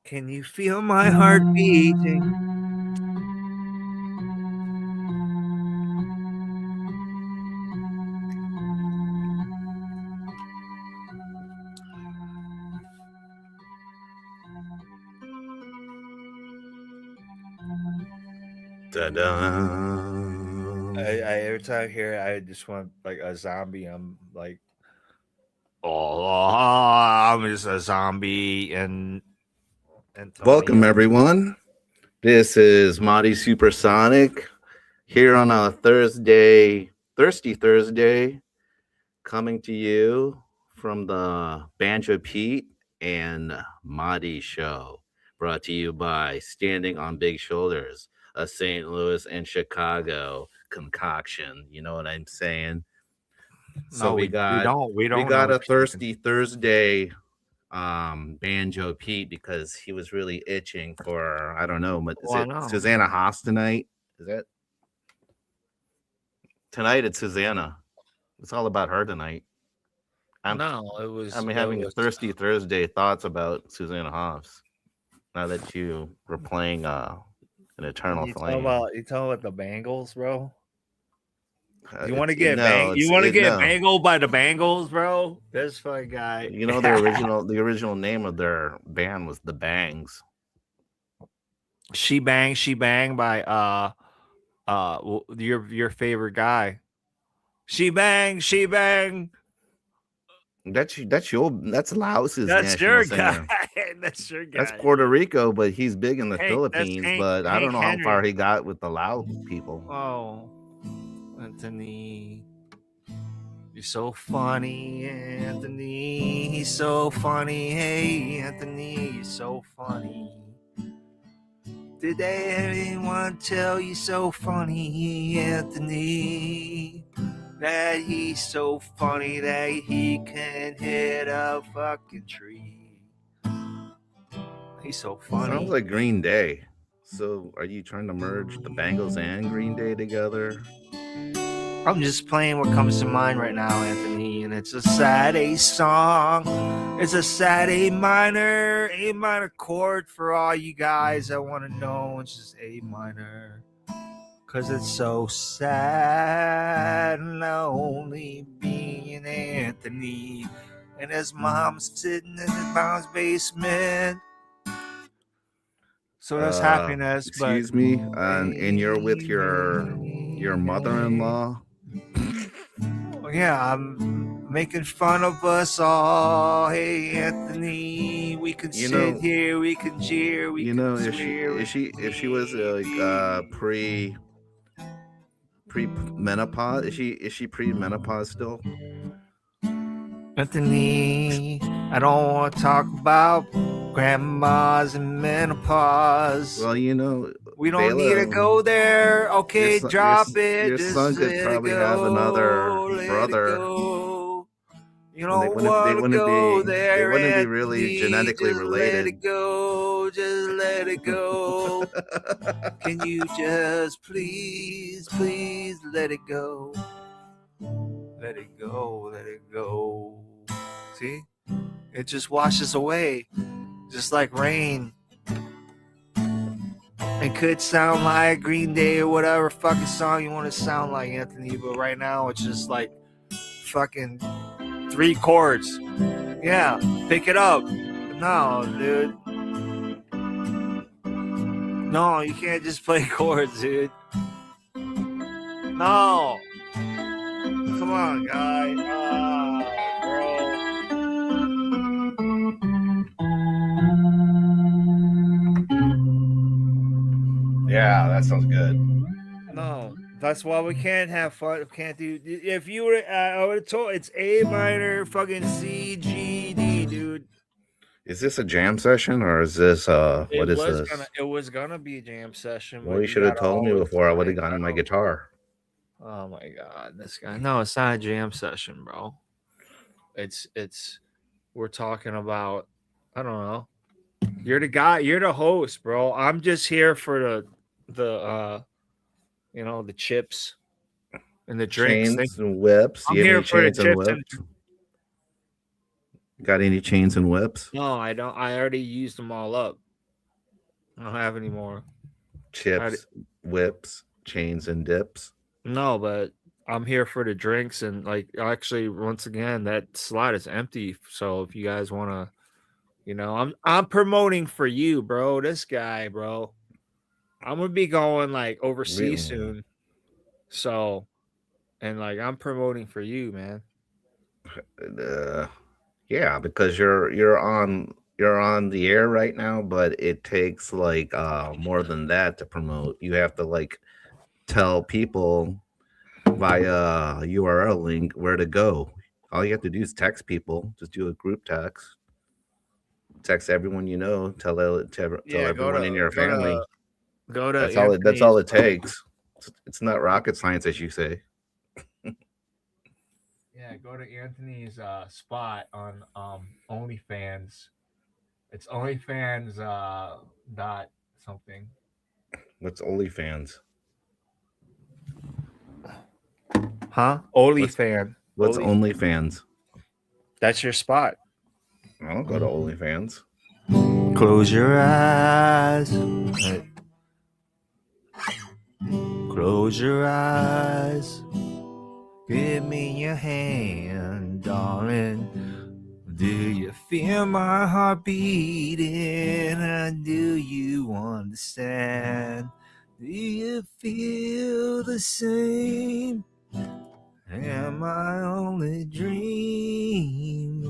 Can you feel my heart beating? Every time I hear it, I just want like a zombie. I'm like, oh, I'm just a zombie and Welcome, everyone. This is Moddy Supersonic here on a Thirsty Thursday, coming to you from the BanjoPete and Moddy show, brought to you by Standing on Big Shoulders, a St. Louis and Chicago concoction. You know what I'm saying? So no, we got we we don't know got a what you're talking. Thirsty Thursday Banjo Pete because he was really itching for, I don't know, but is Well, it no. Susanna Hoffs tonight? Is that tonight? It's Susanna. It's all about her tonight. No, it was. I'm It having was. thirsty Thursday thoughts about Susanna Hoffs now that you were playing an Eternal Flame. You talking about the Bengals, bro? You want to It's get no, You it's want to it get no. bangled by the Bengals, bro? This fucking guy. You know the original name of their band was the Bangs. She bang by your favorite guy. She bang. That's Laos's That's national your guy. singer. That's your guy. That's Puerto Rico, but he's big in the Hank, that's Philippines. Hank, But I don't Hank know how Henry. far he got with the Lao people. Oh, Anthony, you're so funny, Anthony. He's so funny. Hey, Anthony, you're so funny. Did anyone tell you so funny, Anthony? That he's so funny that he can hit a fucking tree. He's so funny. Sounds like Green Day. So, are you trying to merge the Bengals and Green Day together? I'm just playing what comes to mind right now, Anthony, and it's a sad A song. It's a sad A minor chord for all you guys that want to know. It's just A minor. Cause it's so sad and lonely being Anthony. And his mom's sitting in his mom's basement. So that's happiness. Excuse me, and you're with your mother-in-law. Yeah, I'm making fun of us all. Hey, Anthony, we can sit here, we can jeer, we can swear. If she was like pre menopause, is she pre menopause still? Anthony, I don't want to talk about grandmas and menopause. Well, we don't need to go there. Okay, drop it. Your son could probably have another brother. You don't want to go there. They wouldn't be really genetically related. Let it go. Just let it go. Can you just please let it go? Let it go. Let it go. See? It just washes away. Just like rain. It could sound like Green Day or whatever fucking song you want to sound like, Anthony, but right now it's just like fucking 3 chords. Yeah, pick it up. No, dude. No, you can't just play chords, dude. No. Come on, guy. Bro. Yeah, that sounds good. No, that's why we can't have fun. Can't do. If you were, I would have told it's A minor, fucking C, G, D, dude. Is this a jam session or is this what is this? It was gonna be a jam session. Well, you should have told me before. I would have gotten my guitar. Oh my god, this guy. No, it's not a jam session, bro. It's we're talking about, I don't know. You're the guy, you're the host, bro. I'm just here for the the chips and the drinks. Chains and whips. I'm here for the chips and got any chains and whips? no, I don't. I already used them all up. I don't have any more. Chips, whips, chains, and dips. No, but I'm here for the drinks and like actually once again that slot is empty. So if you guys wanna, I'm promoting for you, bro. This guy, bro. I'm gonna be going like overseas Really? soon. So and like I'm promoting for you, man. Uh, yeah, because you're on the air right now, but it takes like more than that to promote. You have to like tell people via URL link where to go. All you have to do is text people. Just do a group text. Text everyone you know. Tell Yeah, everyone in your go to family. go to That's all Anthony's. it takes. It's not rocket science, as you say. Yeah, go to Anthony's spot on OnlyFans. It's OnlyFans dot something. What's OnlyFans? Huh? What's OnlyFan. what's OnlyFans? That's your spot. I'll go to OnlyFans. Close your eyes. Close your eyes. Give me your hand, darling. Do you feel my heart beating? And do you understand? Do you feel the same? Am I only dreaming?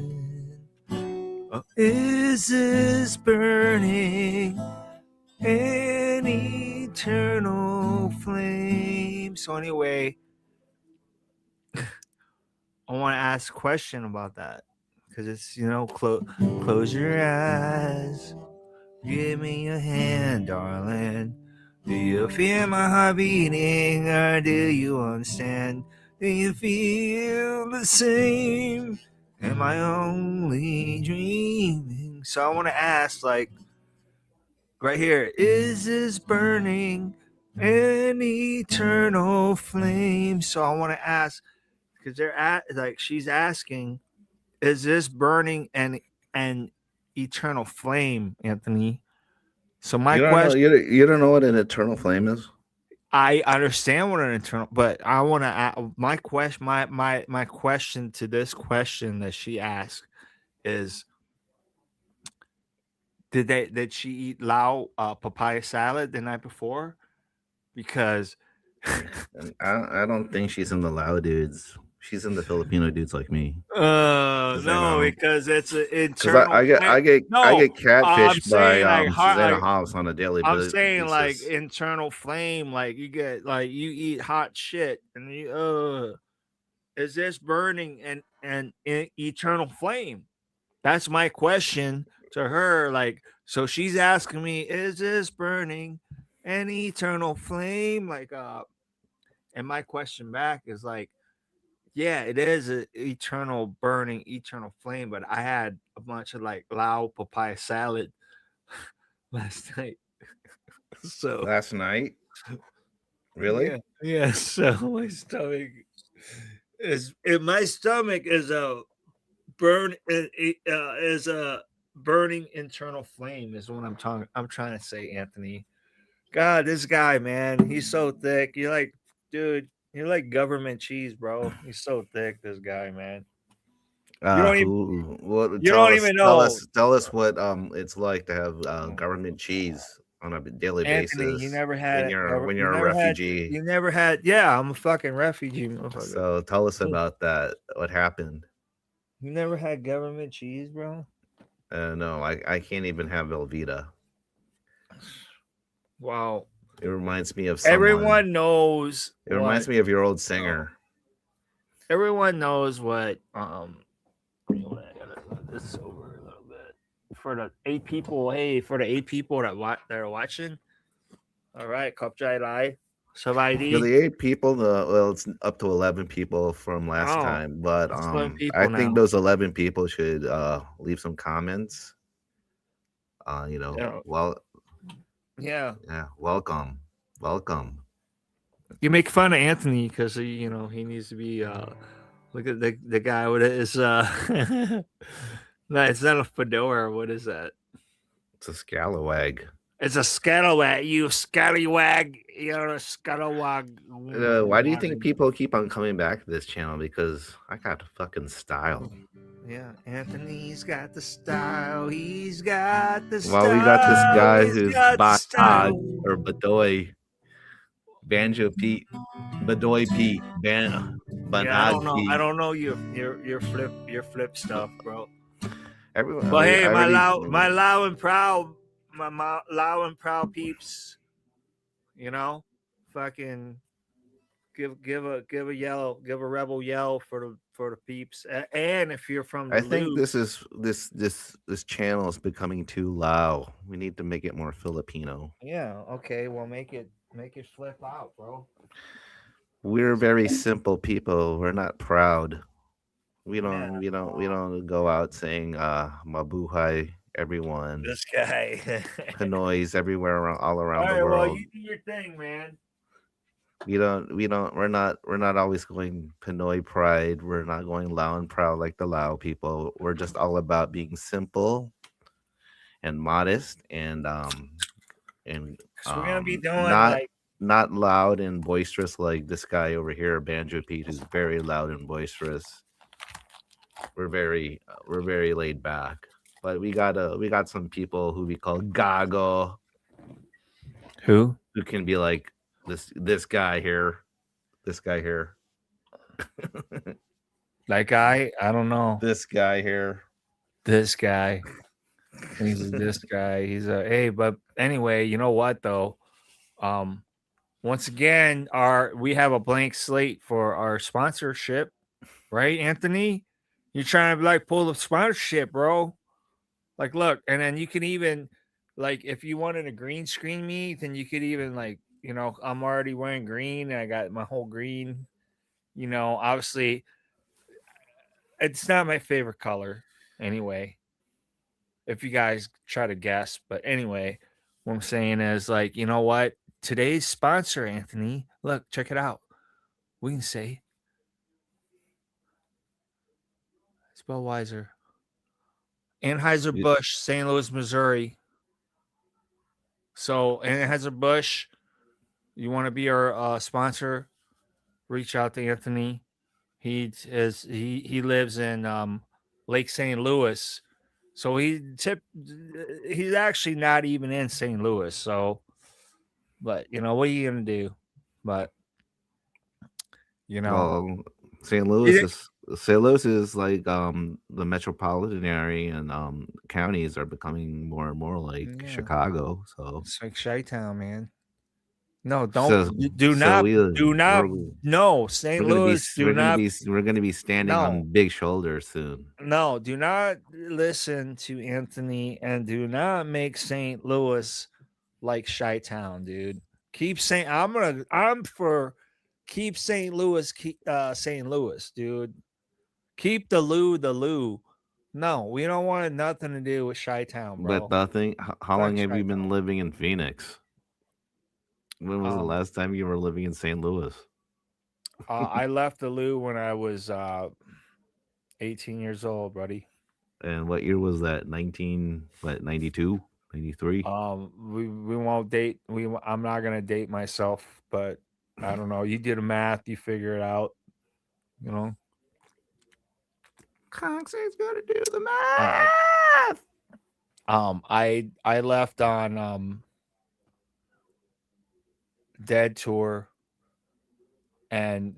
Or is this burning an eternal flame? So anyway, I want to ask a question about that because it's close your eyes, give me your hand, darling. Do you feel my heart beating, or do you understand? Do you feel the same? Am I only dreaming? So I want to ask, like, right here, is this burning an eternal flame? So I want to ask because they're at like she's asking, is this burning an eternal flame, Anthony? So my You don't know question, you don't know what an eternal flame is? I understand what an internal, but I want to my question to this question that she asked is, did she eat lao papaya salad the night before? Because And I don't think she's in the Lao dudes. She's in the Filipino dudes like me. Because I no, know. because it's an Because I, internal I get flame. I get I No, get catfished I'm by saying Susanna Hoffs on a daily I'm saying like basis. internal flame, like you get like you eat hot shit and you is this burning an eternal flame? That's my question to her. Like, so she's asking me, is this burning an eternal flame? Like, and my question back is like, yeah, it is an eternal burning, eternal flame. But I had a bunch of like lao papaya salad last night, so Last night, really? yeah, yeah. So my stomach is a is a burning internal flame is what I'm trying to say, Anthony. God, this guy, man, he's so thick. You're like, dude, you're like government cheese, bro. He's so thick, this guy, man. You don't even Who? What? you don't even know. Tell us what it's like to have government cheese on a daily Anthony, basis when you you're a never had refugee. yeah, I'm a fucking refugee, motherfucker. So tell us about that. What happened? You never had government cheese, bro? No, I can't even have Velveeta. Wow. It reminds me of someone. Everyone knows It reminds what me of your old um, singer. everyone knows what I gotta let this over a little bit. For the 8 people, hey, for the 8 people that are watching, all right, Kopjai Lai, For Savai. the 8 people, it's up to 11 people from last Oh, time, but it's 11 I people think now. those 11 people should leave some comments. Yeah, Well, yeah. yeah, welcome. You make fun of Anthony because he needs to be. Look at the guy with his. No, it's not a fedora. What is that? It's a scalawag. It's a scallywag, you scallywag. You're a scallywag. Why do you think people keep on coming back to this channel? Because I got fucking style. Yeah, Anthony's got the style. He's got the Well, we got this style. guy He's who's got the Banjo style. or Badoy, BanjoPete, BanjoPete, Yeah, I don't know. I Banaj don't know your flip stuff, bro. Everyone, But hey, I already. my loud and proud, my loud and proud peeps, you know, fucking give a yell, give a rebel yell for the peeps. And if you're from the I think loop, this channel is becoming too loud. We need to make it more Filipino. yeah, okay, well make it flip out, bro. We're very simple people. We're not proud. We Yeah, don't go out saying mabuhay everyone. this guy. Pinoys everywhere all All around the right, well world. you do your thing, man. We're not always going Pinoy pride. We're not going Lao and proud like the Lao people. We're just all about being simple and modest and Cause we're gonna be doing not like not loud and boisterous like this guy over here, Banjo Pete, who's very loud and boisterous. We're very laid back. But we got some people who we call gago who? who can be like this guy here. This guy here. That guy? I don't know. This guy here. This guy. He's this guy. He's a hey, but anyway, you know what though? Um, once again, we have a blank slate for our sponsorship, right, Anthony? You're trying to like pull the sponsorship, bro. Like, look, and then you can even like if you wanted a green screen me, then you could even like, I'm already wearing green and I got my whole green. Obviously, it's not my favorite color anyway. If you guys try to guess, but anyway, what I'm saying is like, you know what? Today's sponsor, Anthony, look, check it out. We can say Spellweiser, Anheuser-Busch, St. Louis, Missouri. So Anheuser-Busch, you want to be our sponsor? Reach out to Anthony. He lives in Lake St. Louis, so he's actually not even in St. Louis. So, but what are you gonna do? But Well, St. it, Louis is like the metropolitan area and counties are becoming more and more like yeah, Chicago. So it's like Chi-Town, man. No, don't so do so not we do not no St. Louis. Do not we're gonna be standing no on big shoulders soon. no. Do not listen to Anthony and do not make St. Louis like Chi-Town, dude. Keep saying I'm for keep St. Louis, St. Louis, dude. Keep the Lou. No, we don't want nothing to do with Chi-Town, But bro. nothing. How Fuck long have you been Chi-Town. living in Phoenix? When was the last time you were living in St. Louis? I left the Lou when I was 18 years old, buddy. And what year was that? 92, 93? We won't date. I'm not gonna date myself, but I don't know. You did the math. You figure it out. You know. Conxie's gonna do the math. I left on Dead tour, and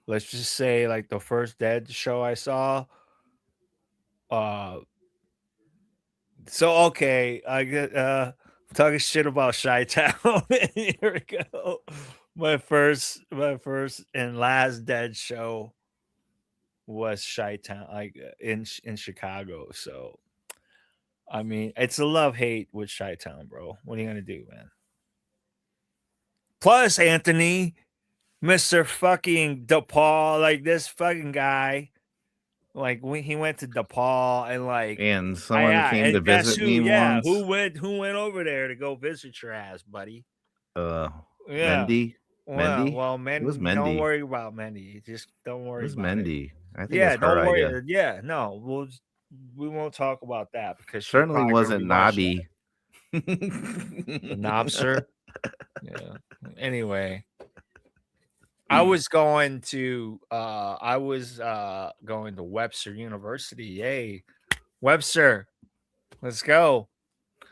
let's just say like the first Dead show I saw. So okay, I get talking shit about Chi-Town. Here we go. My first and last Dead show was Chi-Town, like in Chicago. So I mean, it's a love hate with Chi-Town, bro. What are you gonna do, man? Plus, Anthony, Mr. fucking DePaul, like this fucking guy, like when he went to DePaul and like, And someone came to and guess visit who? me Yeah, once. who went over there to go visit your ass, buddy? Yeah. Mendy. Mendy. Well, It was don't Mendy. worry about Mendy. Just don't It worry was about it. Mendy. I think Yeah, it's her don't idea. worry. Yeah, no, we won't talk about that because she's Certainly probably gonna wasn't be my shit. Nobby. The Knobster. Yeah. Anyway, I was going to Webster University. Yay. Webster. Let's go.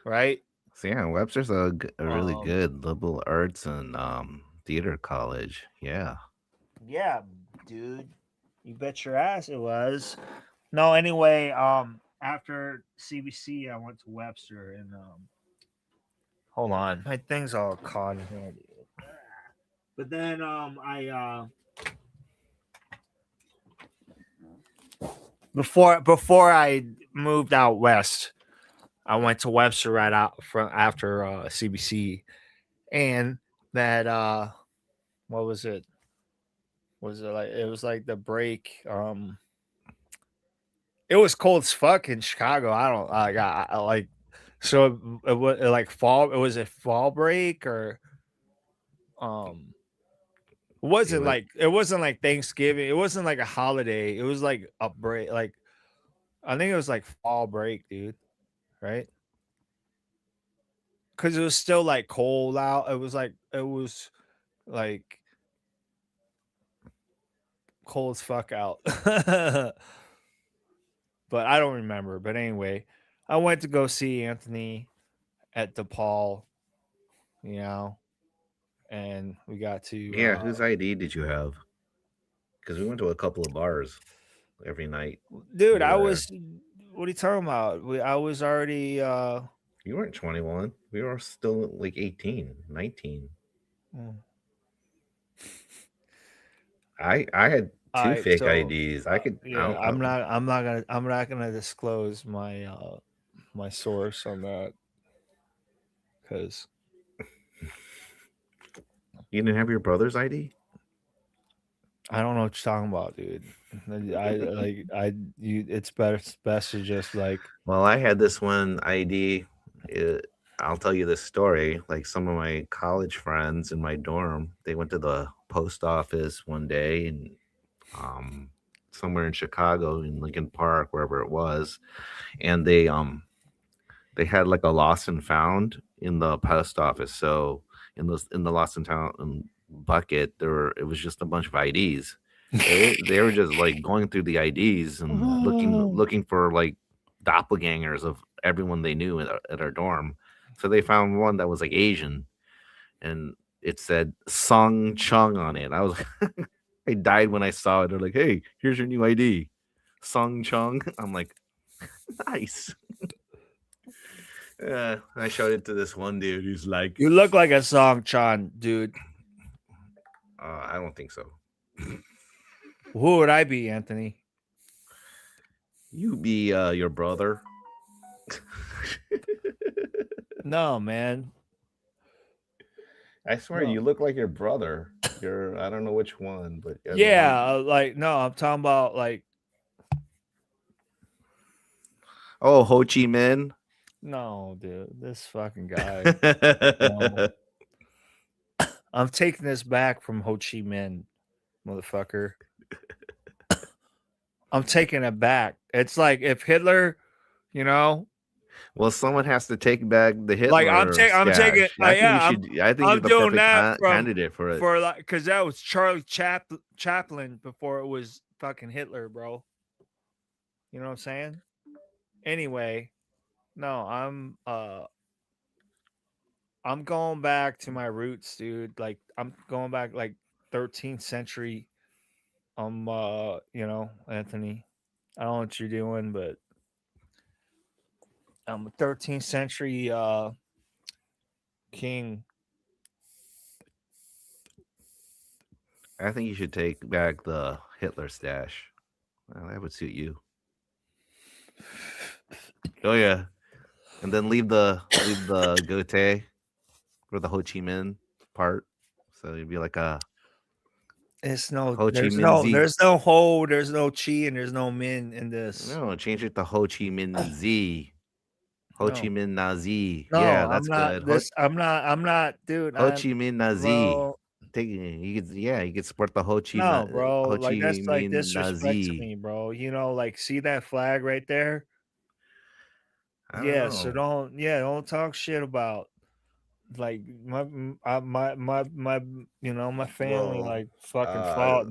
Right? So yeah, Webster's a really Um good liberal arts and theater college. Yeah. yeah, dude. You bet your ass it was. No, anyway, after CBC I went to Webster and hold on. My thing's all caught in here, dude. But then I before I moved out west, I went to Webster right out from after CBC, and that what was it? Was it like it was like the break? It was cold as fuck in Chicago. I don't I like so it was like fall. It was a fall break or um. It was It wasn't like Thanksgiving. It wasn't like a holiday. It was like a break. Like I think it was like fall break, dude. Right? Because it was still like cold out. It was like cold as fuck out. But I don't remember. But anyway, I went to go see Anthony at DePaul, you know, and we got to yeah, whose ID did you have? Because we went to a couple of bars every night dude, we were I there. was what are you talking about? I was already You weren't 21. We were still like 18, 19. mm. I had All two right, fake so IDs. I could I yeah, don't I'm not gonna disclose my my source on that because you didn't have your brother's ID? I don't know what you're talking about, dude. I like I you. It's best to just like Well, I had this one ID. It, I'll tell you this story. Like some of my college friends in my dorm, they went to the post office one day and um somewhere in Chicago in Lincoln Park, wherever it was, and they had like a lost and found in the post office. So in the lost and found bucket, there were it was just a bunch of IDs. They were just like going through the IDs and looking for like doppelgangers of everyone they knew at our dorm. So they found one that was like Asian, and it said Song Chung on it. I was I died when I saw it. They're like, "Hey, here's your new ID, Song Chung." I'm like, "Nice." I showed it to this one dude. He's like, you look like a song Chan, dude. I don't think so. Who would I be, Anthony? You be your brother. No, man. I swear No. you look like your brother. You're I don't know which one, but the one. Yeah, like no, I'm talking about like Oh, Ho Chi Minh. no, dude. This fucking guy. No. I'm taking this back from Ho Chi Minh, motherfucker. I'm taking it back. It's like if Hitler, you know, Well, someone has to take back the like Hitler I'm taking, stash. I think you yeah, should. I think you're I'm the doing perfect that from candidate for it. for like because that was Chaplin before it was fucking Hitler, bro. You know what I'm saying? Anyway, no, I'm going back to my roots, dude. Like I'm going back like 13th century. You know, Anthony. I don't know what you're doing, but I'm a 13th century king. I think you should take back the Hitler stash. Well, that would suit you. Oh yeah, and then leave the goatee for the Ho Chi Minh part. So you'd be like a It's no, Ho Chi Minh Z. there's no chi, and there's no min in this. No, change it to Ho Chi Minh Z. Ho Chi No, Minh Nazi. no, Yeah, that's good. I'm not, dude. Ho Chi Minh Nazi. Bro, Take you could yeah, you could support the no, bro. Ho Like Chi that's like Minh disrespect to Nazi. me, bro. You know, like see that flag right there? I don't Yeah, so know. don't talk shit about like my my family Well, like fucking uh,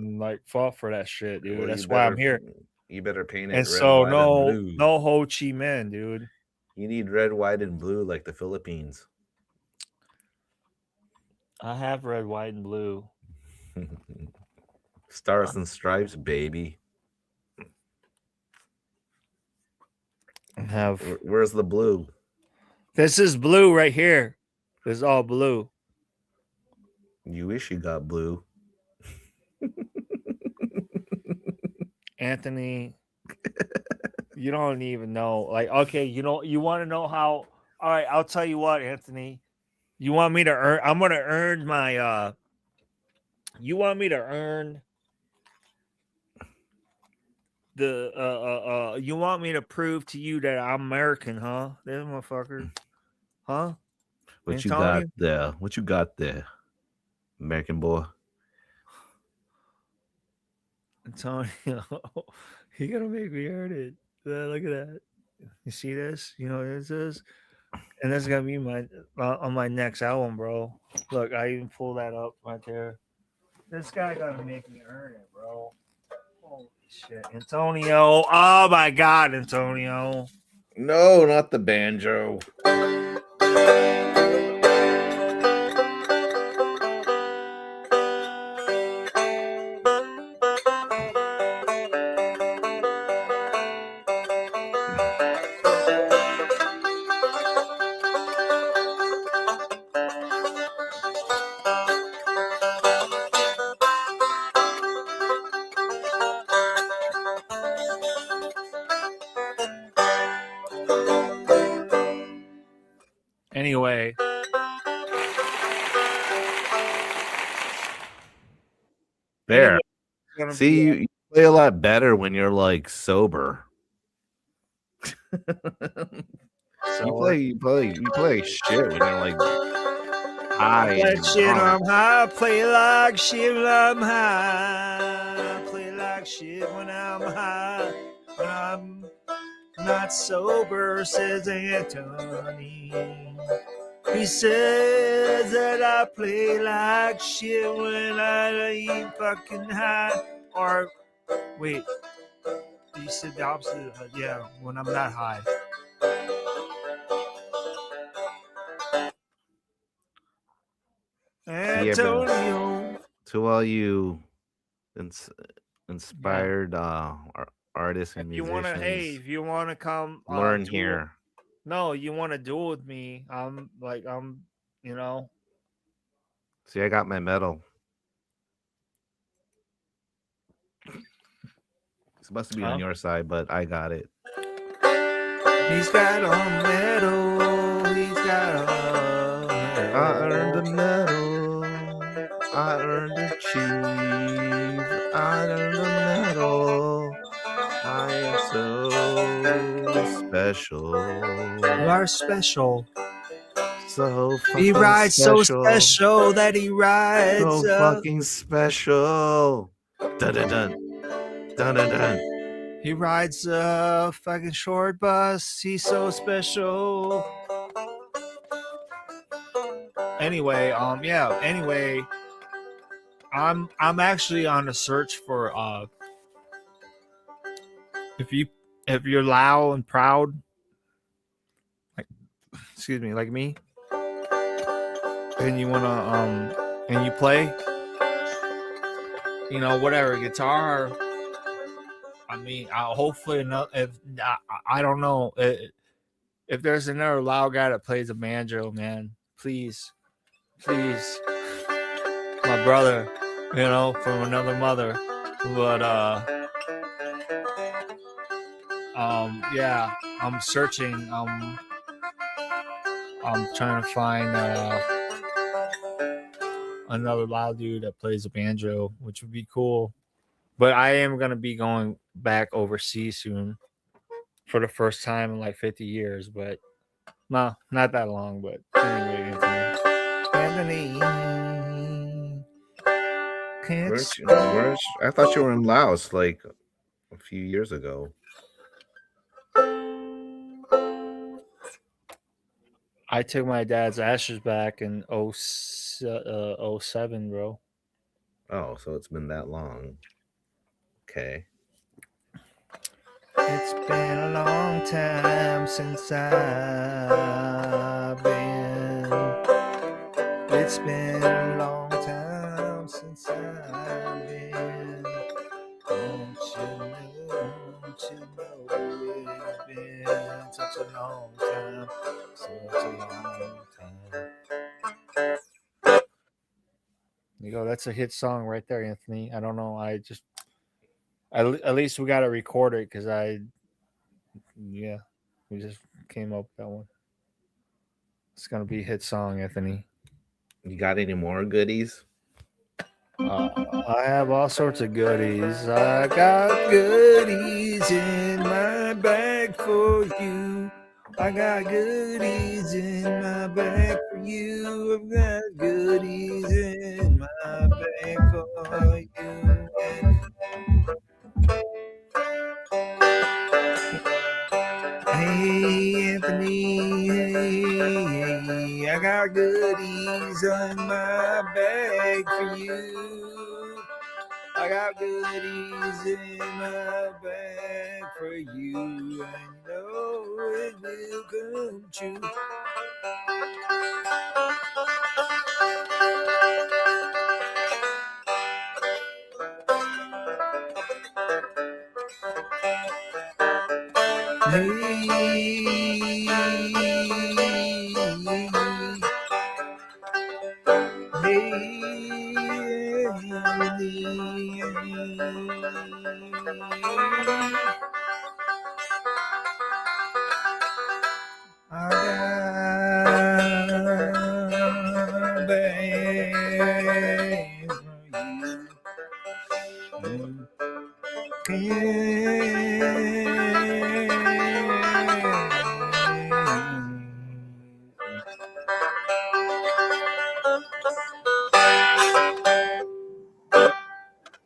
fought for that shit, dude. well, That's why I'm here. you better paint it And red, so white, and blue. no Ho Chi Minh, dude. You need red, white, and blue like the Philippines. I have red, white, and blue. Stars and stripes, baby. I have Where's the blue? this is blue right here. This is all blue. You wish you got blue. Anthony, you don't even know. Like, okay, you want to know how? All right, I'll tell you what, Anthony. You want me to earn? I'm gonna earn my. You want me to earn the. You want me to prove to you that I'm American, huh? This motherfucker, huh? What you got Antonio, there? What you got there, American boy? Antonio, you gonna make me earn it. Look at that. You see this? You know what this is? And that's gonna be my on my next album, bro. Look, I even pulled that up right there. This guy gotta make me earn it, bro. Holy shit, Antonio! Oh my God, Antonio! No, not the banjo. Anyway, There. it's gonna See, be you play a lot better when you're like sober. so. You play shit when you're like high Play and shit, drunk. I'm high. Play like shit when I'm high. Play like shit when I'm high. When I'm not sober, says Anthony. He says that I play like shit when I ain't fucking high. Or, wait, you said the opposite. Yeah, when I'm not high. Yeah, but Antonio. to all you ins- Yeah. inspired artists and musicians, If you wanna come, learn do here. no, you want to duel with me? You know, See, I got my medal. It's supposed to be on huh? your side, but I got it. He's got a medal. He's got a I earned a medal. medal. I earned a chief. I earned a medal. I am so You special. are special. So He fucking rides so special. special that he rides. So fucking special. Dun dun dun. Dun dun dun. He rides a fucking short bus. He's so special. Anyway, yeah. Anyway, I'm actually on a search for if you're loud and proud, like excuse me, like me, and you wanna and you play, whatever guitar. I mean, hopefully enough. If I don't know if there's another loud guy that plays a banjo, man, please, please, my brother, from another mother. But yeah, I'm searching. I'm trying to find another loud dude that plays a banjo, which would be cool. But I am gonna be going back overseas soon for the first time in like 50 years. But no, not that long. But anyway, Anthony, can't Where's you? stop. Where's? I thought you were in Laos like a few years ago. I took my dad's ashes back in 07, bro. Oh, so it's been that long. Okay. It's been a long time since I've been. It's been a long time since I've been. Don't you know it's been such a long time, such a long time. You go, that's a hit song right there, Anthony. I don't know. At least we got to record it because yeah, we just came up with that one. It's gonna be a hit song, Anthony. You got any more goodies? I have all sorts of goodies. I got goodies in my bag for you. I got goodies in my bag for you. I've got goodies in my bag for you. Hey Anthony, hey, I got goodies in my bag for you. I got goodies in my bag for you, and you know it will come true.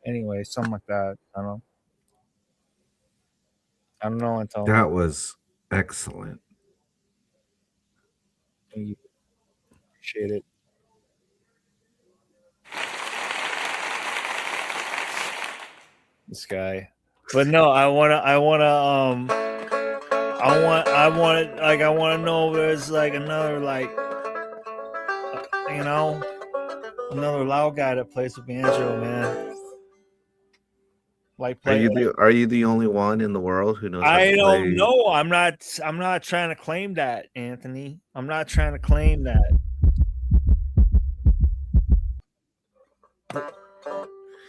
Anyway, something like that. I don't know, Antonio. That was excellent. Thank you. Appreciate it. This guy. But no, I wanna know if there's like another another loud guy that plays the banjo, man. Are you the only one in the world who knows how I to don't play? know. I'm not trying to claim that, Anthony. I'm not trying to claim that.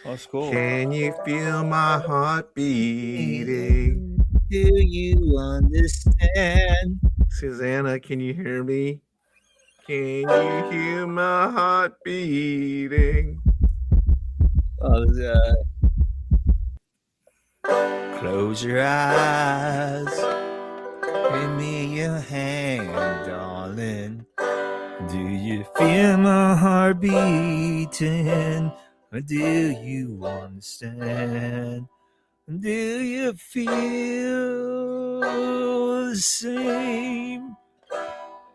That's cool. Can you feel my heart beating? Do you understand? Susanna, can you hear me? Can you hear my heart beating? Oh, close your eyes. Give me your hand, darling. Do you feel my heart beating? Or do you understand? Do you feel the same?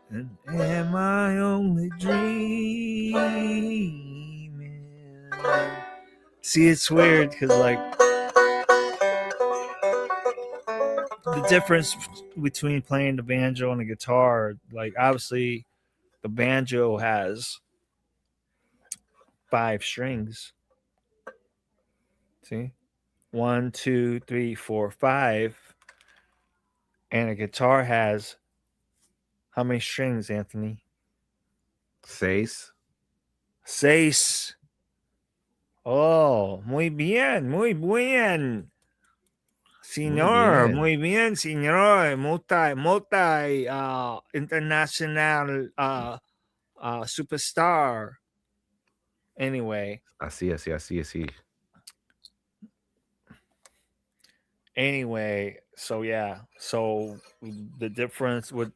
And am I only dreaming? See, it's weird because, like, the difference between playing the banjo and the guitar, like, obviously, the banjo has 5 strings. See? 1, 2, 3, 4, 5. And a guitar has how many strings, Anthony? 6. 6. Oh, muy bien, muy bien. Señor, muy bien, señor. Multi international superstar. Anyway. Así. Anyway, so yeah. So the difference with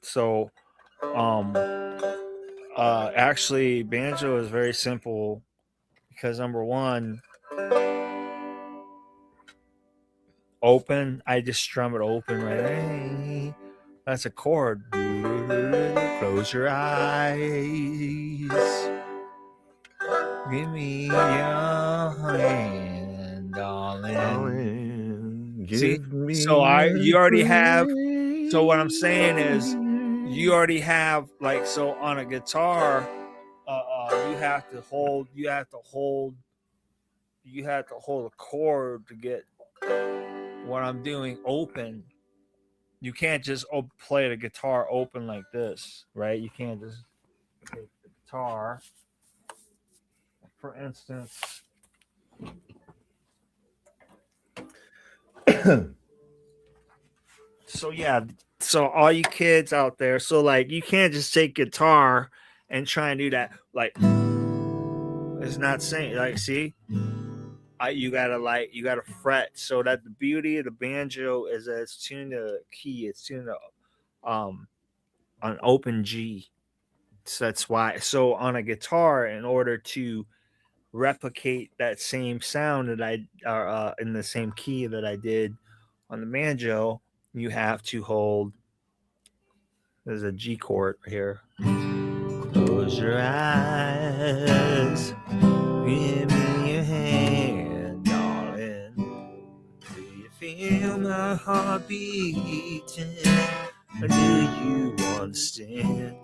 actually banjo is very simple because number one, open, I just strum it open, right? That's a chord. Close Close your eyes. Give me your hand, darling. See, so you already have. So what I'm saying is, you already have like so on a guitar. You have to hold a chord to get what I'm doing open. You can't just play the guitar open like this, right? You can't just take the guitar, for instance. So yeah, so all you kids out there, so like you can't just take guitar and try and do that. Like it's not saying like see, you gotta fret. So that the beauty of the banjo is that it's tuned to key. It's tuned to an open G. So that's why. So on a guitar, in order to replicate that same sound that I in the same key that I did on the banjo, you have to hold. There's a G chord here. Close your eyes. Give me your hand, darling. Do you feel my heart beating? Or do you understand?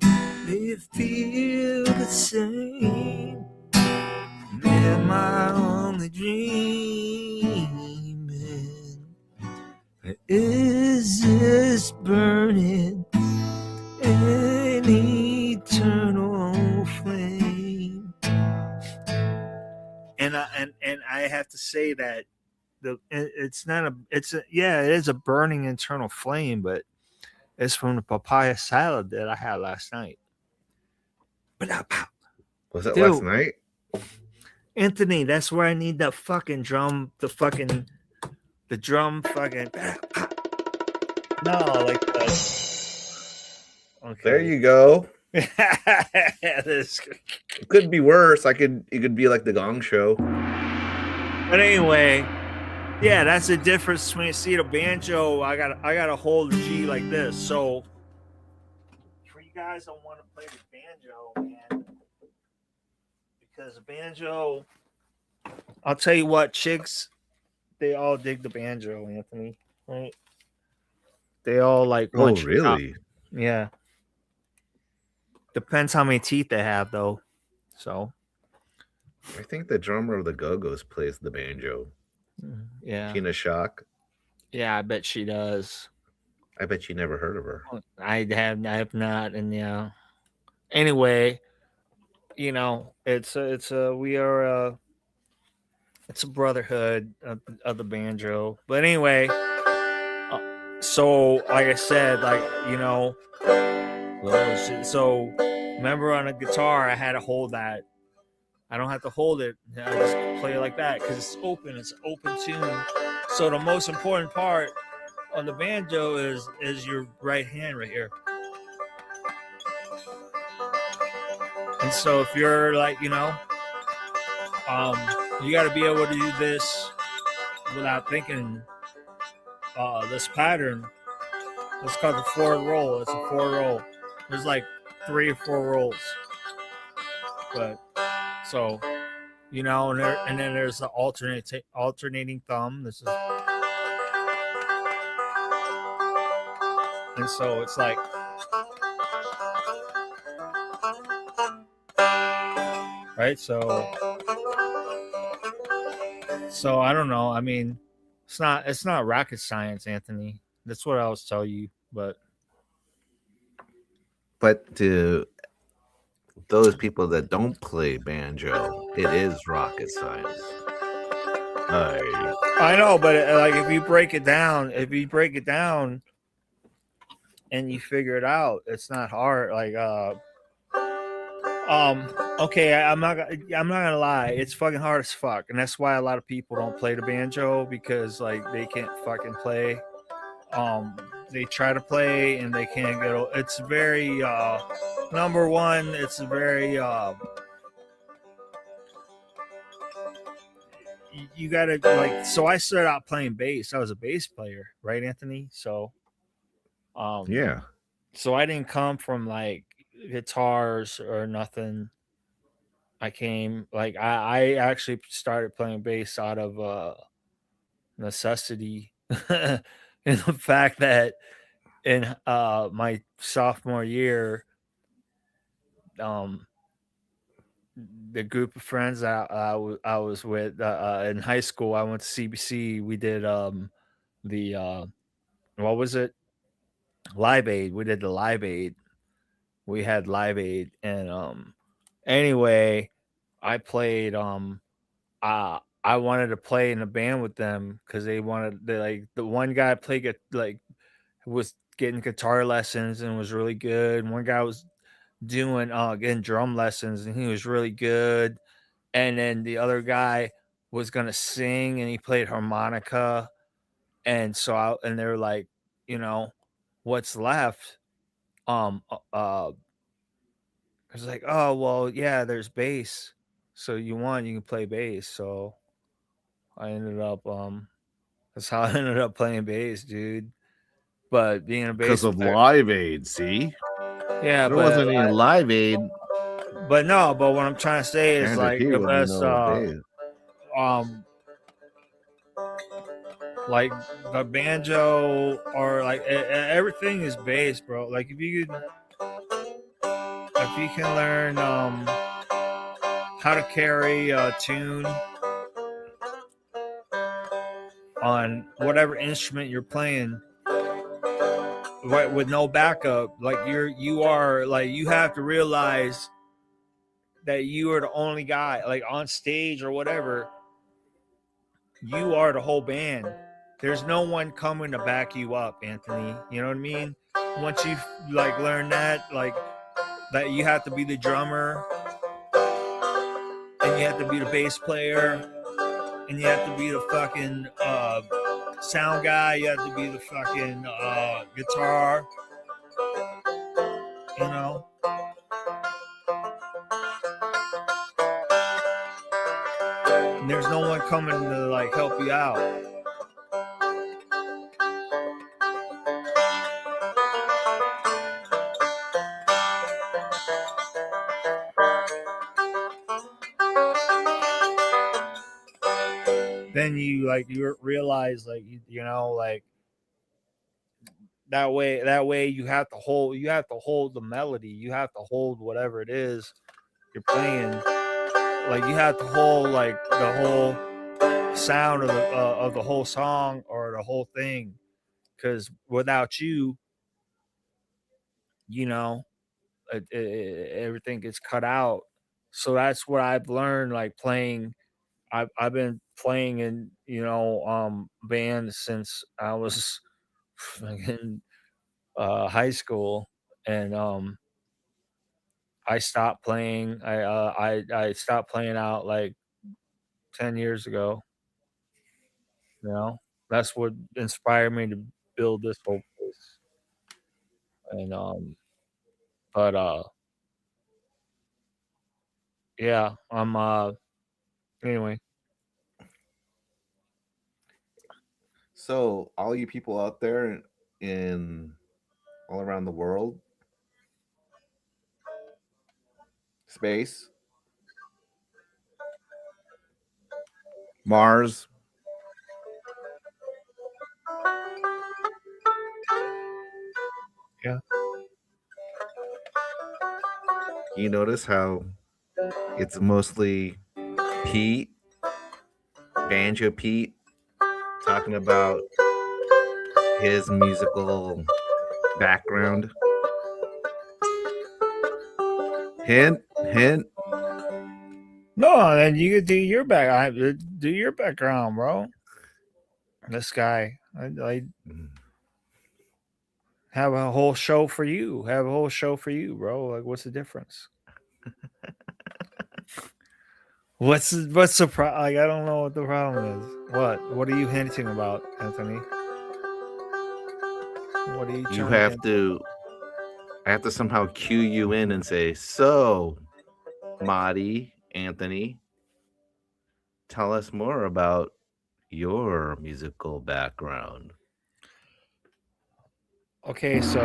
Do you feel the same? Am I only dreaming? Or is this burning an eternal flame? And I have to say that it is a burning internal flame, but it's from the papaya salad that I had last night. Was that last night? Anthony, that's where I need the fucking drum, the drum fucking. No, like that. Okay. There you go. It could be worse. It could be like the Gong Show. But anyway, yeah, that's the difference between the banjo. I gotta hold the G like this. So for you guys don't want to play the banjo, man, because the banjo, I'll tell you what, chicks, they all dig the banjo, Anthony. Right? They all like. Oh, really? Yeah. Depends how many teeth they have, though. So. I think the drummer of the Go-Go's plays the banjo. Yeah. Tina Shock. Yeah, I bet she does. I bet you never heard of her. I have not, and yeah. Anyway, it's a brotherhood of the banjo. But anyway, so like I said, so remember on a guitar I had to hold that. I don't have to hold it. I just play it like that because it's open. It's an open tune. So the most important part on the banjo is your right hand right here. And so if you're like, you got to be able to do this without thinking. This pattern, it's called the forward roll. It's a forward roll. There's like 3 or 4 rolls. But so, and then there's the alternating thumb. This is, and so it's like, right? So I don't know. I mean, it's not rocket science, Anthony. That's what I was telling you, but to those people that don't play banjo, it is rocket science. I know, but like if you break it down and you figure it out, it's not hard. Like okay, I'm not gonna lie, it's fucking hard as fuck, and that's why a lot of people don't play the banjo, because like they can't fucking play. They try to play and they can't get. It's very number one. It's very you gotta like. So I started out playing bass. I was a bass player, right, Anthony? So yeah. So I didn't come from like guitars or nothing. I came like I actually started playing bass out of necessity. And the fact that in my sophomore year, um the group of friends I was with in high school, I went to CBC. We did the what was it? Live Aid. We did the Live Aid. We had Live Aid, and anyway, I played I wanted to play in a band with them because they like the one guy played like was getting guitar lessons and was really good. And one guy was doing getting drum lessons and he was really good. And then the other guy was gonna sing and he played harmonica. And they were like, you know, what's left? I was like, oh well, yeah, there's bass. So you want you can play bass. So I ended up that's how I ended up playing bass, dude. But being a Because bass of player, Live Aid, see? yeah, If it wasn't any Live Aid, but no, but what I'm trying to say is Kansas like City the wouldn't best know bass. um like the banjo or like everything is bass, bro. Like if you can learn how to carry a tune on whatever instrument you're playing, right, with no backup, like you are like you have to realize that you are the only guy like on stage or whatever. You are the whole band. There's no one coming to back you up, Anthony. You know what I mean? Once you like learn that, like that you have to be the drummer and you have to be the bass player and you have to be the fucking sound guy, you have to be the fucking guitar, you know. And there's no one coming to like help you out. Then you realize like you know like that way you have to hold the melody, you have to hold whatever it is you're playing, like you have to hold like the whole sound of the whole song or the whole thing, because without you, you know, everything gets cut out. So that's what I've learned like playing. I've been playing in bands since I was in high school, and I stopped playing. I stopped playing out like 10 years ago. You know, that's what inspired me to build this whole place. And but yeah, I'm anyway. So, all you people out there in all around the world, space, Mars, Yeah. you notice how it's mostly Pete, BanjoPete, talking about his musical background. Hint, hint. No, then you could do your do your background, bro. This guy, I have a whole show for you. Have a whole show for you, bro. Like, what's the difference? What's the Like, I don't know what the problem is. What are you hinting about, Anthony? What are you You trying to have hint? to, I have to somehow cue you in and say, so, Moddy, Anthony, tell us more about your musical background. Okay, so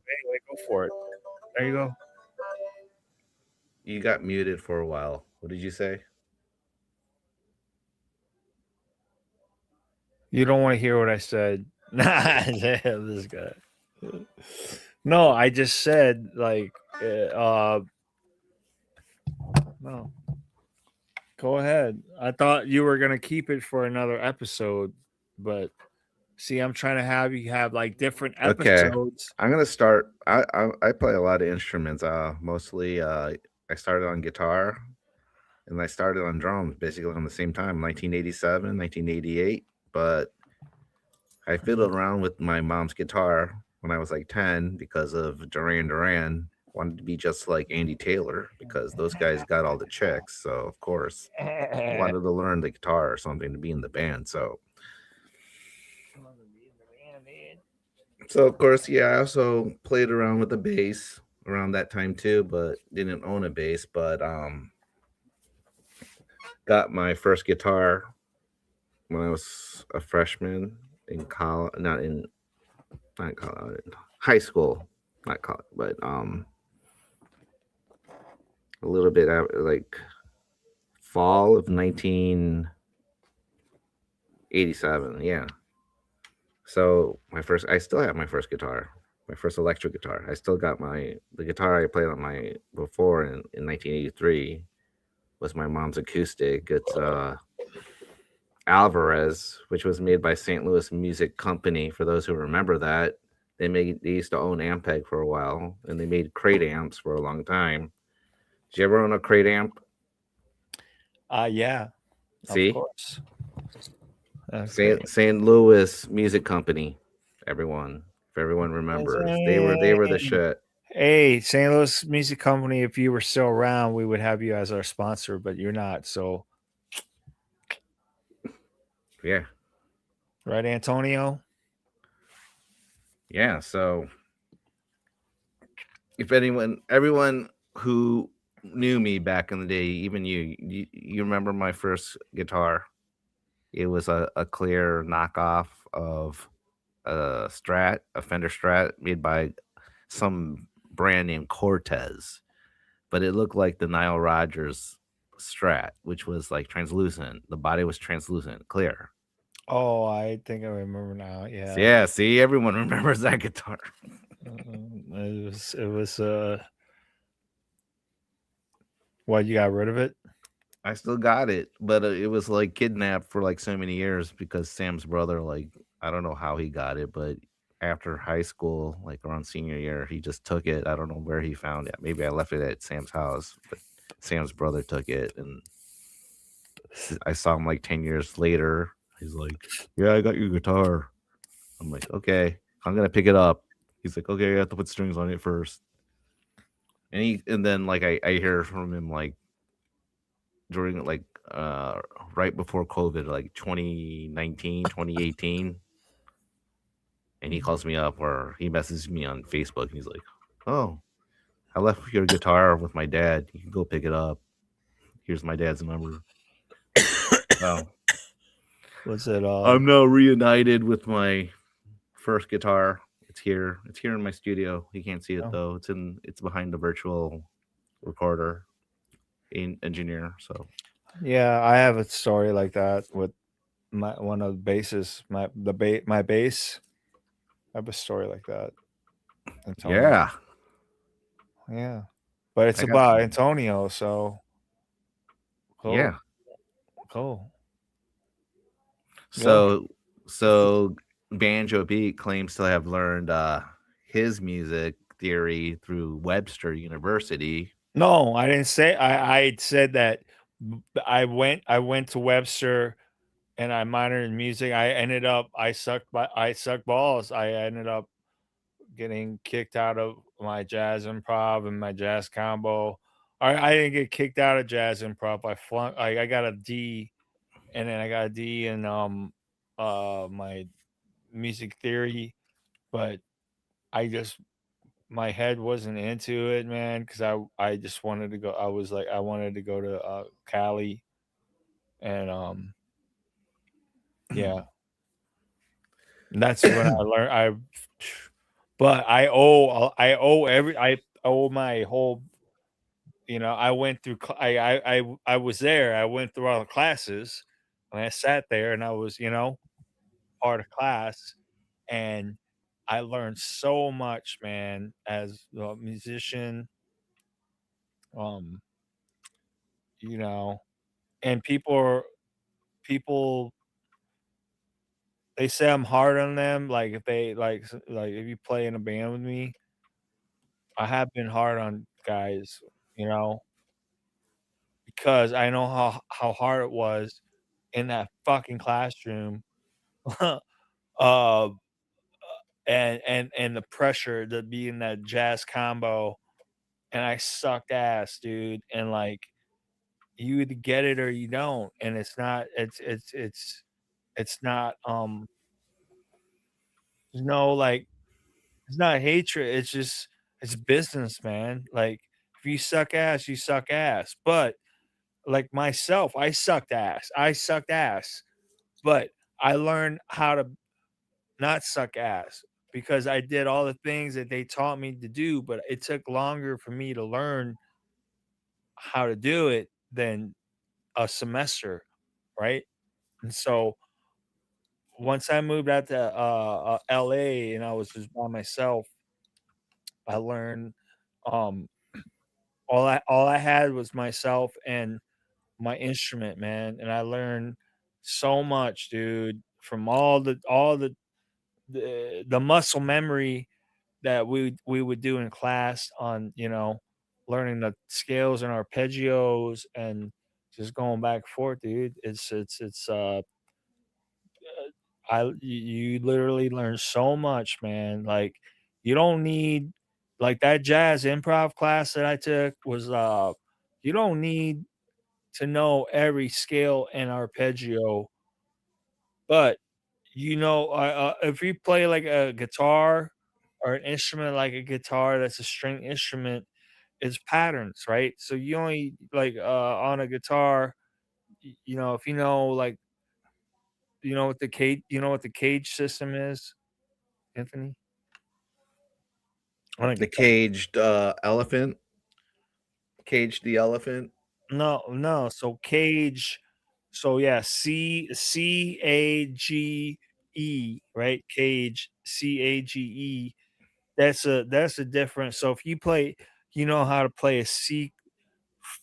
Anyway, go for it. There you go. You got muted for a while. What did you say? You don't want to hear what I said. Nah, this guy. No, I just said like, no. Go ahead. I thought you were gonna keep it for another episode, but see, I'm trying to have you have like different Okay, episodes. I'm gonna start. I play a lot of instruments. Mostly I started on guitar, and I started on drums basically on the same time, 1987, 1988. But I fiddled around with my mom's guitar when I was like 10 because of Duran Duran. Wanted to be just like Andy Taylor because those guys got all the chicks. So of course wanted to learn the guitar or something to be in the band. So of course, yeah, I also played around with the bass around that time too, but didn't own a bass. But got my first guitar when I was a freshman in college, not college, high school, not college, but a little bit like fall of 1987. Yeah. So I still have my first guitar, my first electric guitar. I still got the guitar I played on my before in 1983 was my mom's acoustic. It's Alvarez, which was made by St. Louis Music Company. For those who remember that, they used to own Ampeg for a while, and they made crate amps for a long time. Did you ever own a crate amp? Yeah, of See, course. Okay. St. Louis Music Company. Everyone, if everyone remembers, they were the shit. Hey, St. Louis Music Company, if you were still around, we would have you as our sponsor, but you're not. So, Yeah, right, Antonio? yeah. So if everyone who knew me back in the day, even you remember my first guitar. It was a clear knockoff of a Fender Strat made by some brand named Cortez, but it looked like the Nile Rodgers Strat, which was like translucent. The body was translucent, clear. Oh, I think I remember now. So, Yeah. yeah, see, everyone remembers that guitar. It was what, you got rid of it? I still got it, but it was like kidnapped for like so many years because Sam's brother, like, I don't know how he got it, but after high school, like around senior year, he just took it. I don't know where he found it. Maybe I left it at Sam's house, but Sam's brother took it, and I saw him like 10 years later. He's like, "Yeah, I got your guitar." I'm like, "Okay, I'm gonna pick it up." He's like, "Okay, I have to put strings on it first." And then like I hear from him like during like right before COVID, like 2019, 2018, and he calls me up or he messages me on Facebook and he's like, "Oh, I left your guitar with my dad. You can go pick it up. Here's my dad's number." So Was it I'm now reunited with my first guitar. It's here. It's here in my studio. You can't see it oh, though. It's behind the virtual recorder engineer. So yeah, I have a story like that with my one of the basses, my bass. I have a story like that, Antonio. yeah, Yeah. But it's I got about Antonio, so yeah. cool. Cool. Go. So so BanjoPete claims to have learned his music theory through Webster University. No, I didn't say I said that I went to Webster and I minored in music. I sucked balls. I ended up getting kicked out of my jazz improv and my jazz combo. I didn't get kicked out of jazz improv. I flunked. I got a D, and then I got a D in my music theory, but I just my head wasn't into it, man, because I just wanted to go. I wanted to go to Cali, and Yeah. And that's when I learned. But I owe my whole. I went through. I was there. I went through all the classes, and I sat there, and I was part of class, and I learned so much, man, as a musician. Um, you know, and people they say I'm hard on them. Like if they like if you play in a band with me, I have been hard on guys, you know, because I know how hard it was in that fucking classroom. uh and the pressure to be in that jazz combo, and I sucked ass, dude. And like you either get it or you don't. And it's not there's no like it's not hatred, it's just it's business, man. Like if you suck ass, you suck ass. But like myself, I sucked ass. I sucked ass. But I learned how to not suck ass because I did all the things that they taught me to do, but it took longer for me to learn how to do it than a semester, right? And so once I moved out to LA and I was just by myself, I learned um all I had was myself and my instrument, man, and I learned so much, dude, from all the muscle memory that we would do in class on, learning the scales and arpeggios and just going back and forth, dude. It's you literally learn so much, man. Like you don't need like that jazz improv class that I took was you don't need to know every scale and arpeggio, but if you play like a guitar or an instrument like a guitar that's a string instrument, it's patterns, right? So you only like on a guitar, if you know what the cage system is, Anthony, on a The guitar. caged elephant, caged the elephant. No, no. So cage. So yeah, CAGE, right? Cage, CAGE. That's a difference. So if you play, you know how to play a C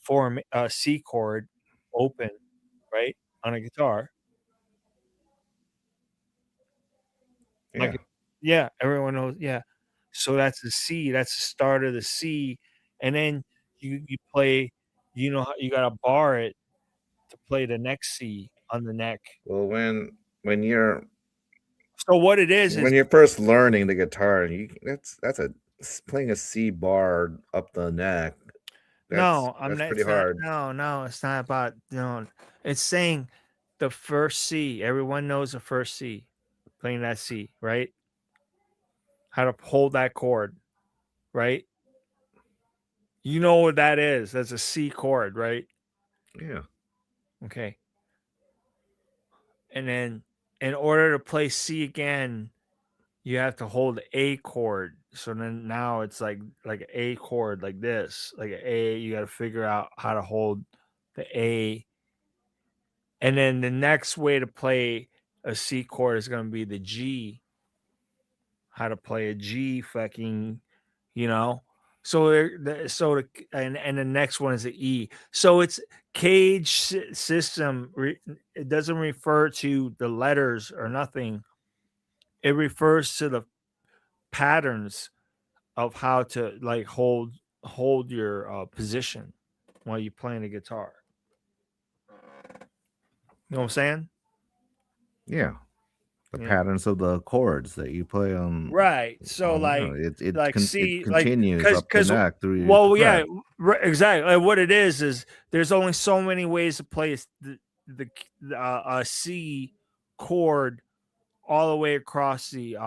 chord open, right? On a guitar. Like Yeah. yeah, everyone knows, yeah. So that's the C, that's the start of the C, and then you play, you gotta bar it to play the next C on the neck. Well, when you're So what it is when you're first learning the guitar, playing a C bar up the neck. no, I'm That's not, pretty it's not, hard. no, no, it's not about, it's saying the first C. Everyone knows the first C, playing that C, right? How to hold that chord, right? You know what that is. That's a C chord, right? Yeah. Okay. And then in order to play C again, you have to hold the A chord. So then now it's like an A chord like this. Like an A, you got to figure out how to hold the A. And then the next way to play a C chord is going to be the G. How to play a G fucking, you know. So and the next one is the E. So it's system. It doesn't refer to the letters or nothing. It refers to the patterns of how to like hold your position while you're playing the guitar. You know what I'm saying? Yeah. The Yeah. patterns of the chords that you play Right. So it see, continues because up the neck through the well, yeah, fret. exactly. Like, what it is there's only so many ways to play a C chord all the way across the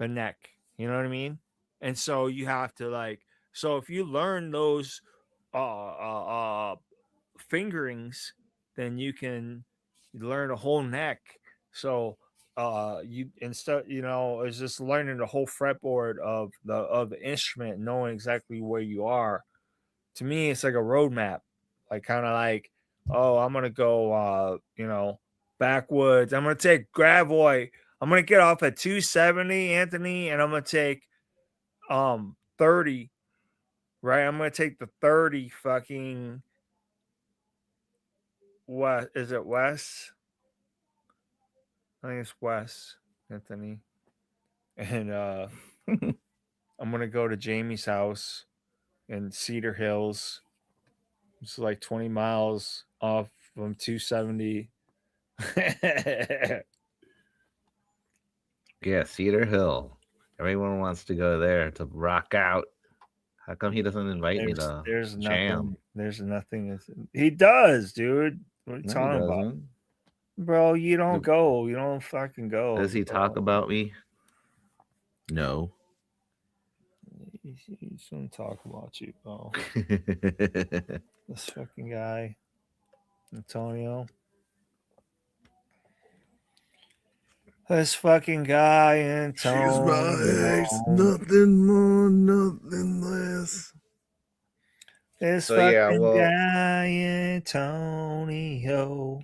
neck. You know what I mean? And so you have to so if you learn those uh fingerings, then you can You learn the whole neck. So you instead, it's just learning the whole fretboard of the instrument, knowing exactly where you are. To me, it's like a roadmap. Like kind of like, oh, I'm gonna go backwoods. I'm gonna take Gravoy. I'm gonna get off at 270, Anthony, and I'm gonna take 30, right? I'm gonna take the 30 fucking what is it, West? I think it's West, Anthony. And I'm gonna go to Jamie's house in Cedar Hills. It's like 20 miles off from 270. Yeah, Cedar Hill. Everyone wants to go there to rock out. How come he doesn't invite me to There's jam? nothing. There's nothing. He does, dude. What are you No, he talking about, doesn't. bro? You don't Do- go. You don't fucking go. Does he talk Bro. about me? No. He's gonna talk about you, bro. This fucking guy, Antonio. This fucking guy, She's my ex, Antonio. nothing more, nothing less. This So yeah, fucking well, guy, Antonio.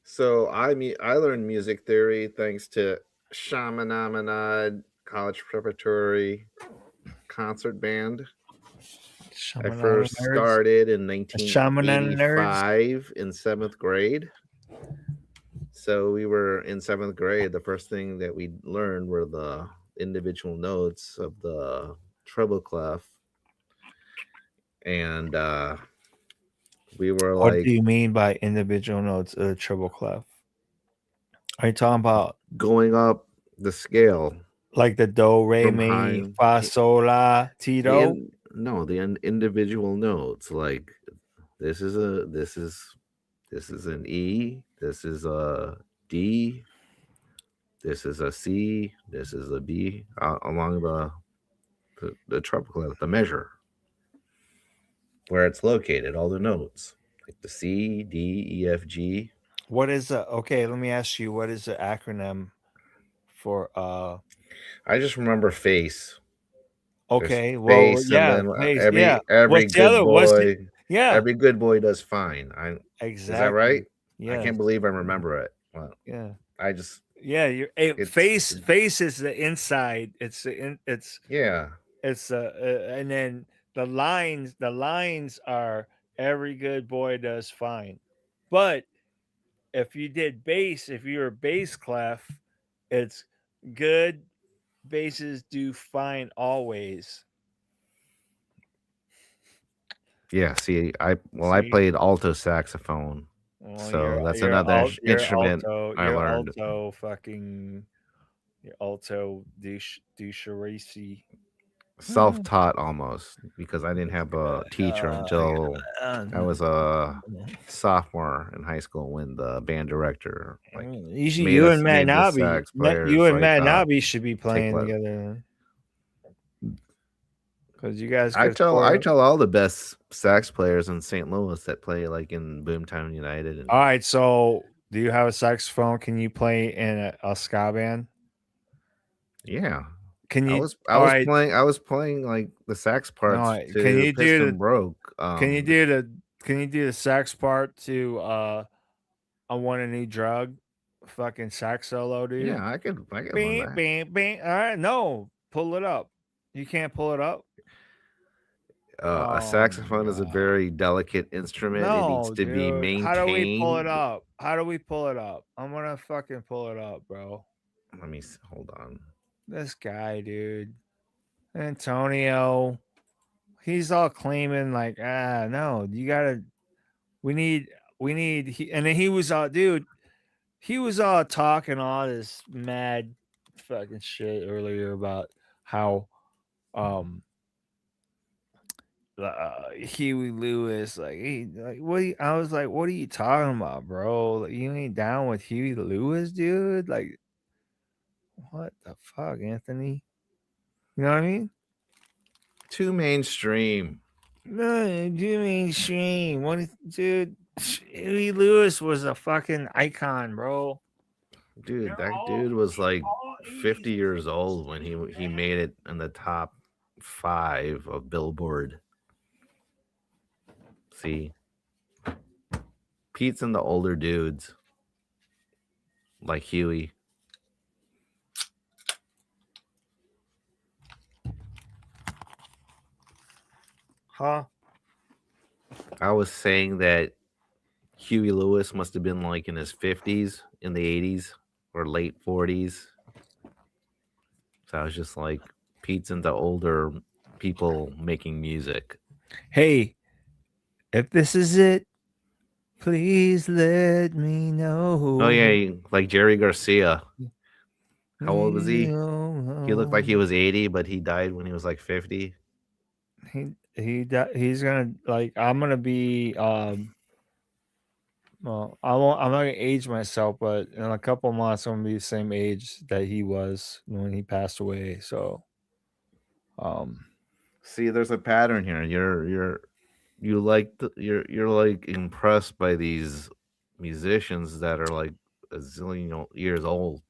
so I learned music theory thanks to Shamanamanad College Preparatory Concert Band. I Shaman first nerds. started in Shaman nerds. 1985 in 7th grade. So we were in 7th grade. The first thing that we learned were the individual notes of the treble clef. And we were What like do you mean by individual notes of the treble clef? Are you talking about going up the scale like the do, re, from mi, high fa, sol, la, ti, do? the individual notes, like this is an E, this is a D, this is a C, this is a B, along the treble clef, the measure where it's located, all the notes like the C, D, E, F, G. What is the okay? Let me ask you. What is the acronym for? I just remember face. There's Okay, well, face, and yeah, then face, yeah. every What's the good other? What's the boy, yeah? every good boy does fine. Is that right? Exactly. I Yes. can't believe I remember it. Well, Yeah. I just Yeah. You're it's face is the inside. It's the yeah. it's and then the lines are every good boy does fine, but if you did bass, if you're a bass clef, it's good basses do fine always. Yeah, see, I See, played alto saxophone, well, so that's another instrument I you're learned. alto fucking you're alto douche racy. Self-taught almost because I didn't have a teacher until I was a sophomore in high school when the band director like You and Matt made the Nobby, sax players you and like Matt Nobby should be take playing lessons. together because you guys I could tell score. I tell all the best sax players in St. Louis that play like in Boomtown United and All right, so do you have a saxophone? Can you play in a ska band? yeah. Can I you? was All right, playing like the sax parts no. Can to you do Piston the? Broke. Can you do the? Can you do the sax part to I Want a New Drug? Fucking sax solo, dude. Yeah, I could learn Bing, that. bing, bing. All right, no, pull it up. You can't pull it up. A Oh my saxophone is a god. very delicate instrument. It needs No, to be dude. How do we pull it maintained. up? How do we pull it up? I'm gonna fucking pull it up, bro. Hold on. This guy, dude. Antonio. He's all claiming like, no, you gotta we need and then he was dude, he was all talking all this mad fucking shit earlier about how um Huey Lewis, like he like I was like, what are you talking about, bro? Like, you ain't down with Huey Lewis, dude? Like, what the fuck, Anthony? You know what I mean? Too mainstream. No, you mainstream. Dude? Huey Lewis was a fucking icon, bro. Dude, They're that all dude was like all 50 80s years old when musicians, he man. made it in the top 5 of Billboard. See, Pete's and the older dudes like Huey. Huh? I was saying that Huey Lewis must have been like in his 50s in the 80s or late 40s. So I was just like, Pete's into older people making music. Hey, if this is it, please let me Oh, yeah, know. like Jerry Garcia. How old was he? He looked like he He was 80, but he died when he was like 50. he's gonna like I'm gonna be well I won't I'm not gonna age myself, but in a couple months I'm gonna be the same age that he was when he passed away. So um See, there's a pattern here. You're like impressed by these musicians that are like a zillion years old.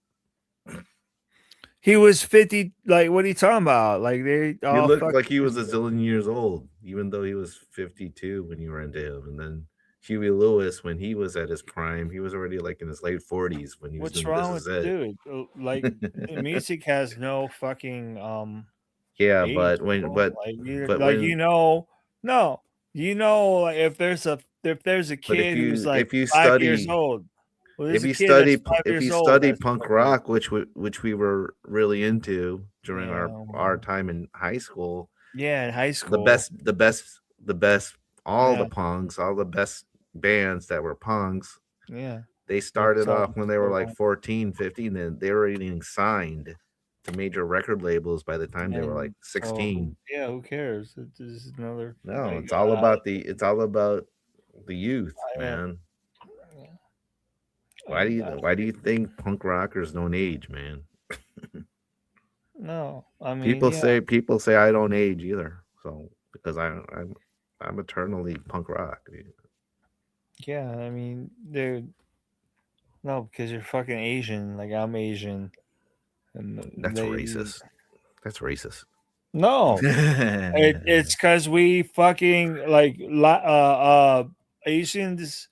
he was 50. Like, what are you talking about? Like, they You all look fuck. like he was a zillion years old, even though he was 52 when you were into him. And then Huey Lewis, when he was at his prime, he was already like in his late 40s when he was What's doing This wrong with Is It. dude? Like, music has no fucking Yeah, age, but when bro. but Like, when no, like, if there's a but kid who's like if you 5 years study old, well, there's a kid that's five if years you old study that's punk fucking rock, which we were really into during yeah, our time in high school, yeah, in high school, the best all the yeah, punks, all the best bands that were punks, yeah. they That's started all. off when they were like 14, 15, and they were getting signed to major record labels by the time they were like And so, 16. yeah, who cares? It's just another No, like it's all about the youth, yeah. man. Yeah. And Why do you think punk rockers don't age, man? no, I mean, yeah, People say I don't age either. So because I'm eternally punk rock. Dude. yeah, I mean, dude, no, because you're fucking Asian, like I'm Asian, and That's they racist. That's racist. no, it's because we fucking like Asians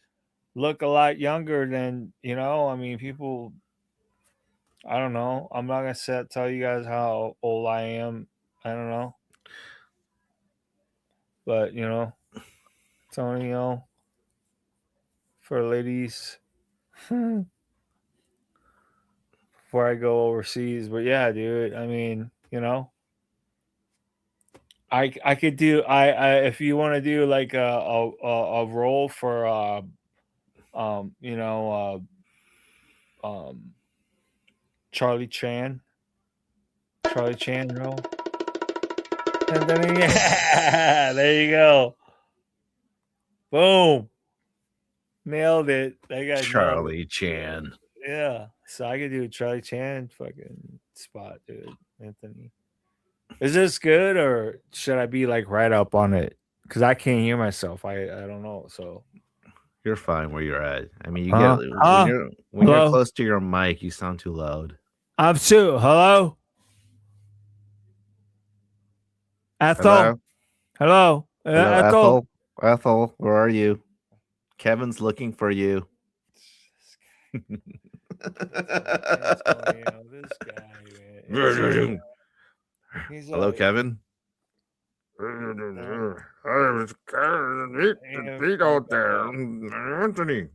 look a lot younger than I mean, people. I don't know. I'm not gonna tell you guys how old I am. I don't know, but Tony, for ladies. Before I go overseas. But yeah, dude. I mean, I could do I if you want to do like a role for um you know um Charlie Chan, Charlie Chan role. And then yeah, there you go. Boom. Nailed it. That guy nailed it. Charlie Chan. Yeah. So I could do a Charlie Chan fucking spot, dude. Anthony. Is this good or should I be like right up on it? Because I can't hear myself. I don't know. So You're fine where you're at. I mean, you get huh? Huh? when you're Hello? close to your mic, you sound too loud. I'm Sue. Hello? Ethel? Hello, Hello? hello, Ethel? Ethel. Ethel, where are you? Kevin's looking for you. Antonio, this guy, man. Antonio. He's Hello, like, Kevin. uh, It's Pete fuck out there. off. Anthony.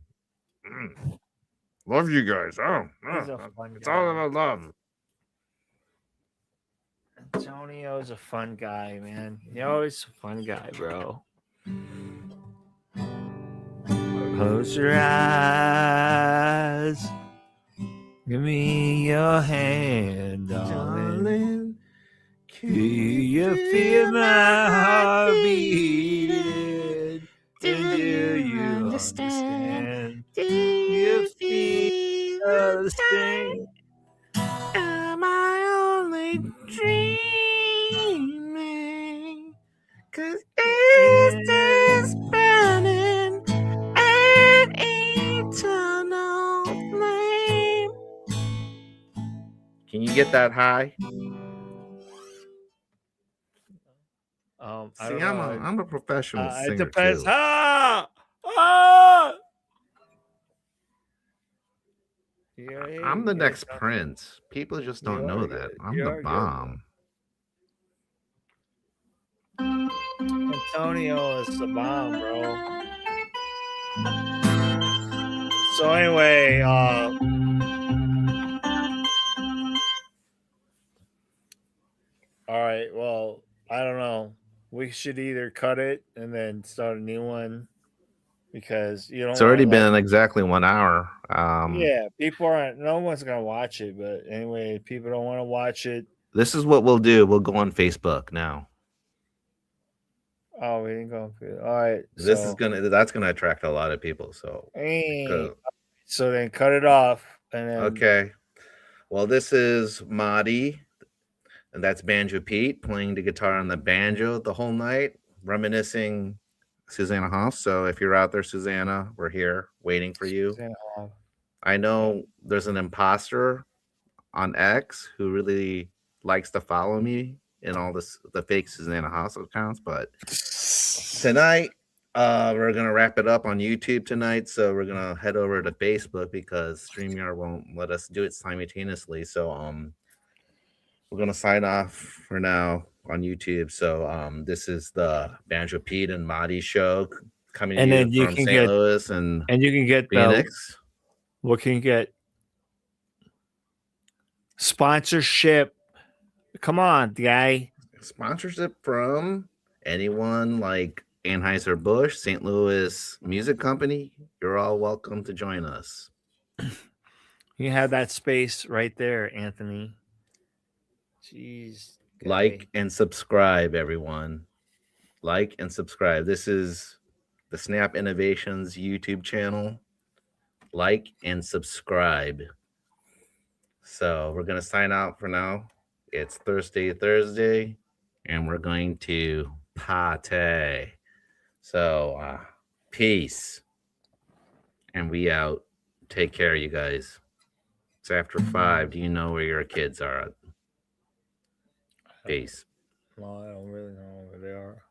Love you guys. He's a fun It's all guy. about love. Antonio's a fun guy, man. You're always a fun guy, bro. Close your eyes. Give me your hand, darling. Do you feel my heart beating? Do you understand? Do you feel the same? Am I only dreaming? 'Cause is this burning Can you get that high? I don't know. I'm a professional It singer depends. too. I'm the next Prince. People just don't know that. I'm the bomb. Antonio is the bomb, bro. So anyway, all right. Well, I don't know. We should either cut it and then start a new one because you don't. It's already been exactly 1 hour. Yeah, people aren't. No one's gonna watch it. But anyway, people don't want to watch it. This is what we'll do. We'll go on Facebook now. Oh, we didn't go. All right. That's gonna attract a lot of people. So then cut it off and then. Okay. Well, this is Moddy, and that's BanjoPete playing the guitar on the banjo the whole night, reminiscing Susanna Hoffs. So if you're out there, Susanna, we're here waiting for you. I know there's an imposter on X who really likes to follow me in all the fake Susanna Hoffs accounts, but tonight we're gonna wrap it up on YouTube tonight. So we're gonna head over to Facebook because StreamYard won't let us do it simultaneously. So we're gonna sign off for now on YouTube. So this is the BanjoPete and Moddy show coming to you from St. Louis and you can get Phoenix. What can you get? Sponsorship. Come on, guy. Sponsorship from anyone like Anheuser-Busch, St. Louis Music Company. You're all welcome to join us. You have that space right there, Anthony. Jeez. Guy. Like and subscribe, everyone. Like and subscribe. This is the Snap Innovations YouTube channel. Like and subscribe. So we're going to sign out for now. It's Thursday, and we're going to party. So peace. And we out. Take care, you guys. It's after 5. Do you know where your kids are? Peace. Well, I don't really know where they are.